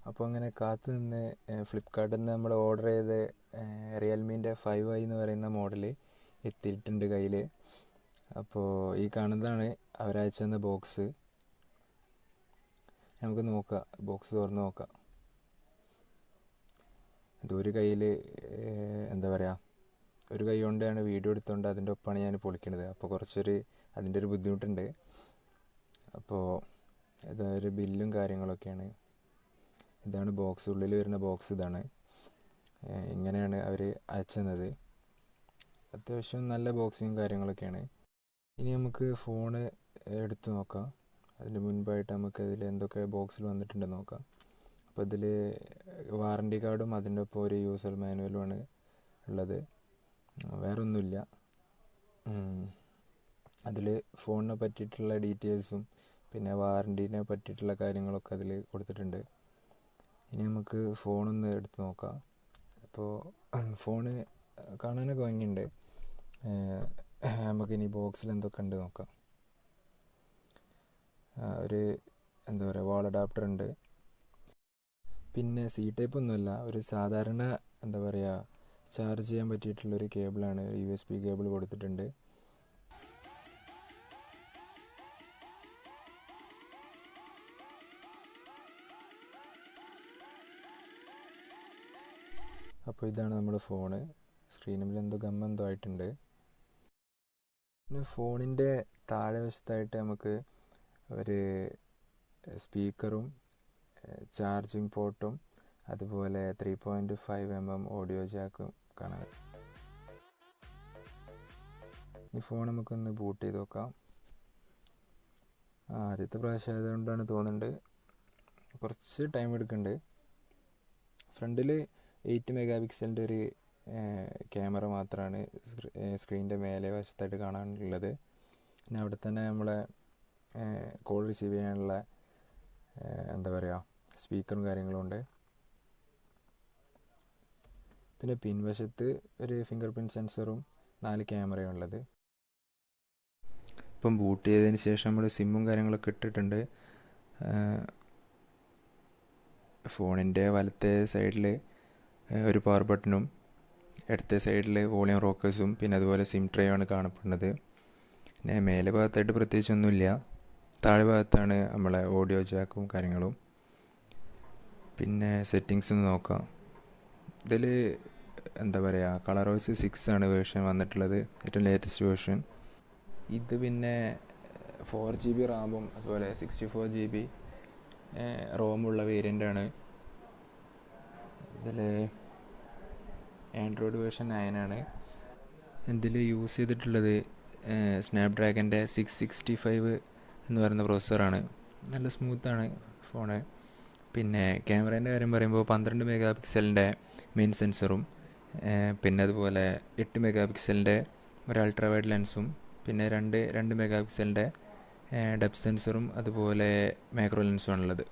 അപ്പോൾ അങ്ങനെ കാത്തു നിന്ന് ഫ്ലിപ്കാർട്ടിൽ നിന്ന് നമ്മൾ ഓർഡർ ചെയ്ത് റിയൽമീൻ്റെ 5i എന്ന് പറയുന്ന മോഡൽ എത്തിയിട്ടുണ്ട് കയ്യിൽ. അപ്പോൾ ഈ കാണുന്നതാണ് അവരയച്ചു തന്ന ബോക്സ്. നമുക്ക് നോക്കാം, ബോക്സ് തുറന്ന് നോക്കാം. ഇതൊരു കയ്യിൽ എന്താ പറയുക, ഒരു കൈ കൊണ്ടാണ് വീഡിയോ എടുത്തുകൊണ്ട് അതിൻ്റെ ഒപ്പമാണ് ഞാൻ പൊളിക്കണത്. അപ്പോൾ അതിൻ്റെ ഒരു ബുദ്ധിമുട്ടുണ്ട്. അപ്പോൾ ഇതൊരു ബില്ലും കാര്യങ്ങളൊക്കെയാണ്. ഇതാണ് ബോക്സ്, ഉള്ളിൽ വരുന്ന ബോക്സ് ഇതാണ്. ഇങ്ങനെയാണ് അവർ അയച്ചു തന്നത്. അത്യാവശ്യം നല്ല ബോക്സിങ് കാര്യങ്ങളൊക്കെയാണ്. ഇനി നമുക്ക് ഫോണ് എടുത്ത് നോക്കാം. അതിന് മുൻപായിട്ട് നമുക്ക് ഇതിൽ എന്തൊക്കെ ബോക്സിൽ വന്നിട്ടുണ്ടെന്ന് നോക്കാം. അപ്പോൾ ഇതിൽ വാറണ്ടി കാർഡും അതിൻ്റെ ഒപ്പം ഒരു യൂസർ മാനുവലുമാണ് ഉള്ളത്, വേറൊന്നുമില്ല. അതിൽ ഫോണിനെ പറ്റിയിട്ടുള്ള ഡീറ്റെയിൽസും പിന്നെ വാറണ്ടീനെ പറ്റിയിട്ടുള്ള കാര്യങ്ങളൊക്കെ അതിൽ കൊടുത്തിട്ടുണ്ട്. ഇനി നമുക്ക് ഫോണൊന്ന് എടുത്ത് നോക്കാം. അപ്പോൾ ഫോണ് കാണാനൊക്കെ ഭംഗിയുണ്ട്. നമുക്കിനി ബോക്സിൽ എന്തൊക്കെ ഉണ്ട് നോക്കാം. ഒരു എന്താ പറയുക, വാൾ അഡാപ്റ്റർ ഉണ്ട്. പിന്നെ സി ടൈപ്പ് ഒന്നുമല്ല, ഒരു സാധാരണ എന്താ പറയുക ചാർജ് ചെയ്യാൻ പറ്റിയിട്ടുള്ളൊരു കേബിളാണ്. USB കേബിൾ കൊടുത്തിട്ടുണ്ട്. അപ്പോൾ ഇതാണ് നമ്മുടെ ഫോണ്. സ്ക്രീനിൽ എന്തോ ഗമ്മെന്തോ ആയിട്ടുണ്ട്. പിന്നെ ഫോണിൻ്റെ താഴെ വശത്തായിട്ട് നമുക്ക് ഒരു സ്പീക്കറും ചാർജിങ് പോർട്ടും അതുപോലെ 3.5mm ഓഡിയോ ജാക്കും കാണാം. ഈ ഫോൺ നമുക്കൊന്ന് ബൂട്ട് ചെയ്ത് നോക്കാം. ആദ്യത്തെ പ്രാവശ്യം ആയതുകൊണ്ടാണ് തോന്നുന്നുണ്ട് കുറച്ച് ടൈം എടുക്കുന്നുണ്ട്. ഫ്രണ്ടിൽ 8 മെഗാ പിക്സലിൻ്റെ ഒരു ക്യാമറ മാത്രമാണ് സ്ക്രീനിൻ്റെ മേലെ വശത്തായിട്ട് കാണാനുള്ളത്. പിന്നെ അവിടെ തന്നെ നമ്മളെ കോൾ റിസീവ് ചെയ്യാനുള്ള എന്താ പറയുക സ്പീക്കറും കാര്യങ്ങളും ഉണ്ട്. പിന്നെ പിൻവശത്ത് ഒരു ഫിംഗർ പ്രിൻറ്റ് സെൻസറും 4 ക്യാമറയും ഉള്ളത്. ഇപ്പം ബൂട്ട് ചെയ്തതിന് ശേഷം നമ്മൾ സിമ്മും കാര്യങ്ങളൊക്കെ ഇട്ടിട്ടുണ്ട്. ഫോണിൻ്റെ വലത്തെ സൈഡിൽ ഒരു പവർ ബട്ടണും ഇടത്തെ സൈഡിൽ വോളിയം റോക്കേഴ്സും പിന്നെ അതുപോലെ സിം ട്രേ ആണ് കാണപ്പെടുന്നത്. പിന്നെ മേലെ ഭാഗത്തായിട്ട് പ്രത്യേകിച്ചൊന്നുമില്ല. താഴെ ഭാഗത്താണ് നമ്മളെ ഓഡിയോ ജാക്കും കാര്യങ്ങളും. പിന്നെ സെറ്റിങ്സ് ഒന്ന് നോക്കാം. ഇതിൽ എന്താ പറയുക, കളർവൈസ് 6 ആണ് വേർഷൻ വന്നിട്ടുള്ളത്, ഏറ്റവും ലേറ്റസ്റ്റ് വേർഷൻ. ഇത് പിന്നെ 4GB റാമും അതുപോലെ 64GB റോമുള്ള വേരിയൻ്റാണ്. ഇതിൽ ആൻഡ്രോയിഡ് വേർഷൻ 9 ആണ്. ഇതിൽ യൂസ് ചെയ്തിട്ടുള്ളത് സ്നാപ്ഡ്രാഗൻ്റെ 665 എന്ന് പറയുന്ന പ്രോസസ്സറാണ്. നല്ല സ്മൂത്താണ് ഫോണ്. പിന്നെ ക്യാമറേൻ്റെ കാര്യം പറയുമ്പോൾ 12 മെഗാപിക്സലിൻ്റെ മെയിൻ സെൻസറും പിന്നെ അതുപോലെ 8 മെഗാപിക്സലിൻ്റെ ഒരു അൾട്രാ വൈഡ് ലെൻസും പിന്നെ 2 മെഗാപിക്സലിൻ്റെ ഡെപ്ത് സെൻസറും അതുപോലെ മാക്രോ ലെൻസും ആണുള്ളത്.